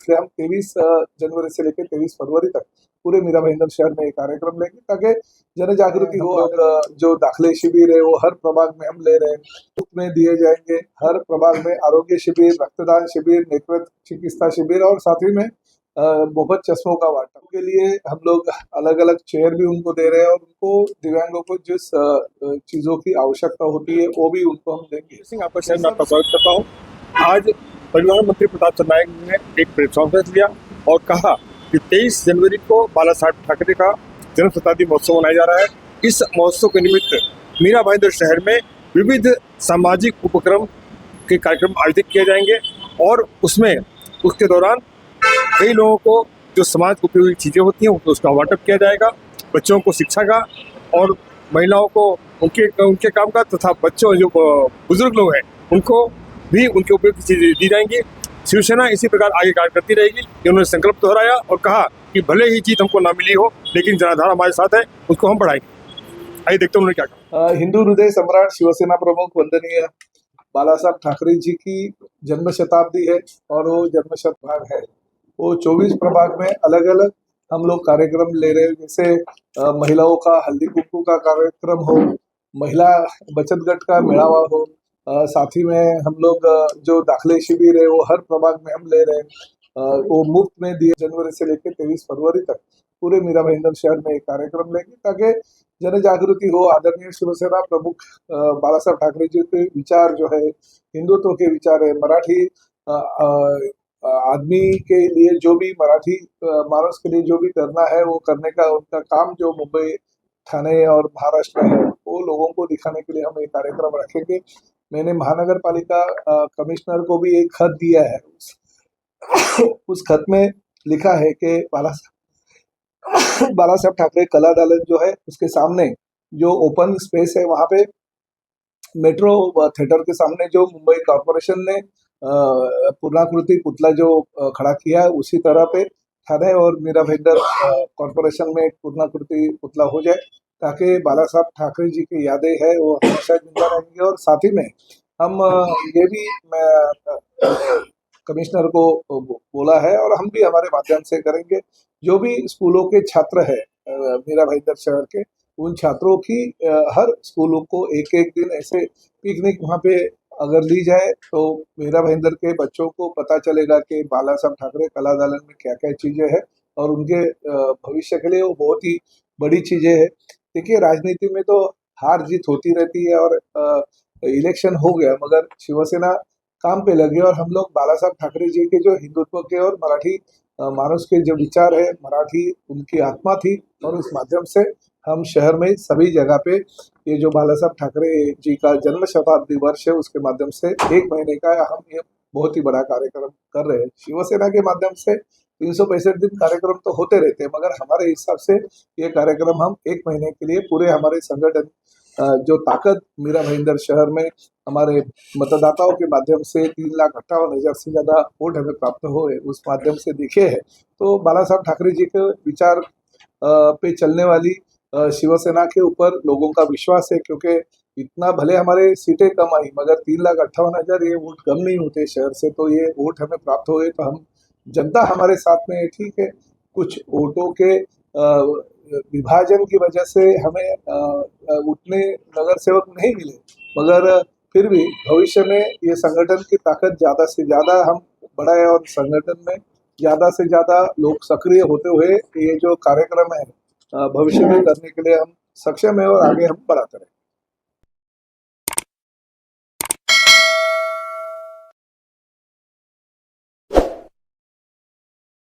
इसलिए हम 23 जनवरी से लेकर 23 फरवरी तक पूरे मीरा भाईंदर शहर में ये कार्यक्रम लेंगे ताकि जन जागृति हो। और जो दाखिले शिविर है वो हर प्रभाग में हम ले रहे हैं, उसमें दिए जाएंगे। हर प्रभाग में आरोग्य शिविर, रक्तदान शिविर, नेत्र चिकित्सा शिविर और साथ ही में मुफ्त चश्मों का वाटप के लिए हम लोग अलग अलग चेयर भी उनको दे रहे हैं और उनको दिव्यांगों को जिस चीजों की आवश्यकता होती है वो भी उनको हम देंगे। सिंह आपका शहर में आपका स्वागत करता हूँ। आज परिवहन मंत्री प्रताप चंद्र नायक ने एक प्रेस कॉन्फ्रेंस लिया और कहा कि 23 जनवरी को बाला साहब ठाकरे का जन्म शताब्दी महोत्सव मनाया जा रहा है। इस महोत्सव के निमित्त मीरा भाईंदर शहर में विविध सामाजिक उपक्रम के कार्यक्रम आयोजित किए जाएंगे और उसके दौरान कई लोगों को जो समाज को उपयोगी चीज़ें होती हैं उसका वाटप किया जाएगा। बच्चों को शिक्षा का और महिलाओं को उनके काम का तथा बच्चों जो बुजुर्ग लोग हैं उनको भी उनके उपयोगी चीज़ें दी जाएंगी। शिवसेना इसी प्रकार आगे कार्य करती रहेगी। उन्होंने संकल्प दोहराया और कहा कि भले ही जीत हमको ना मिली हो लेकिन जनाधार हमारे साथ है, उसको हम बढ़ाएंगे। आइए देखते हैं उन्होंने क्या कहा। हिंदू हृदय सम्राट शिवसेना प्रमुख वंदनीय बाला साहब ठाकरे जी की जन्म शताब्दी है और वो जन्म शतभाग है। वो 24 प्रभाग में अलग अलग हम लोग कार्यक्रम ले रहे हैं, जैसे महिलाओं का हल्दी कुमकुम का कार्यक्रम हो, महिला बचत गट का मेड़ावा हो, साथ ही में हम लोग जो दाखिले शिविर है वो हर प्रभाग में हम ले रहे हैं। वो मुफ्त में दिए जनवरी से लेकर 23 फरवरी तक पूरे मीरा भाईंदर शहर में एक कार्यक्रम लेंगे ताकि जन जागृति हो। आदरणीय शिवसेना प्रमुख बाला साहब ठाकरे जी के विचार जो है हिंदुत्व के विचार है, मराठी आदमी के लिए जो भी मराठी मानस के लिए जो भी करना है वो करने का उनका काम जो मुंबई, ठाणे और महाराष्ट्र में है वो लोगों को दिखाने के लिए हम एक कार्यक्रम रखेंगे। मैंने महानगर पालिका कमिश्नर को भी एक खत दिया है। उस खत में लिखा है कि बाला साहब ठाकरे कला दालन जो है उसके सामने जो ओपन स्पेस है वहां पे मेट्रो थिएटर के सामने जो मुंबई कॉर्पोरेशन ने पूर्णाकृति पुतला जो खड़ा किया है उसी तरह पे ठाणे और मीरा भाईंदर कॉर्पोरेशन में एक पूर्णाकृति पुतला हो जाए ताकि बाला साहब ठाकरे जी की यादें है वो हमेशा जिंदा रहेंगी। और साथ ही में हम ये भी कमिश्नर को बोला है और हम भी हमारे माध्यम से करेंगे, जो भी स्कूलों के छात्र है मीरा भाईंदर शहर के उन छात्रों की हर स्कूलों को एक एक दिन ऐसे पिकनिक वहाँ पे अगर ली जाए तो मीरा भाईंदर के बच्चों को पता चलेगा कि बाला साहब ठाकरे कला दालन में क्या क्या चीजें हैं और उनके भविष्य के लिए वो बहुत ही बड़ी चीजें हैं। देखिए राजनीति में तो हार जीत होती रहती है और इलेक्शन हो गया मगर शिवसेना काम पे लगी और हम लोग बाला साहब ठाकरे जी के जो हिंदुत्व के और मराठी मानुष के जो विचार है, मराठी उनकी आत्मा थी और उस माध्यम से हम शहर में सभी जगह पे ये जो बाला साहब ठाकरे जी का जन्म शताब्दी वर्ष है उसके माध्यम से 1 महीने का हम ये बहुत ही बड़ा कार्यक्रम कर रहे हैं। शिवसेना के माध्यम से 365 दिन कार्यक्रम तो होते रहते हैं मगर हमारे हिसाब से ये कार्यक्रम हम 1 महीने के लिए पूरे हमारे संगठन जो ताकत मीरा भाईंदर शहर में हमारे मतदाताओं के माध्यम से 3,58,000 से ज्यादा वोट हमें प्राप्त हुए उस माध्यम से दिखे है। तो बाला साहब ठाकरे जी के विचार पे चलने वाली शिवसेना के ऊपर लोगों का विश्वास है, क्योंकि इतना भले हमारे सीटें कम आई मगर 3,58,000 ये वोट कम नहीं होते शहर से, तो ये वोट हमें प्राप्त हुए तो हम जनता हमारे साथ में है। ठीक है, कुछ वोटों के विभाजन की वजह से हमें उतने नगर सेवक नहीं मिले मगर फिर भी भविष्य में ये संगठन की ताकत ज्यादा से ज्यादा हम बढ़ाए और संगठन में ज्यादा से ज्यादा लोग सक्रिय होते हुए ये जो कार्यक्रम है भविष्य में करने के लिए हम सक्षम है और आगे हम बढ़ाते रहें।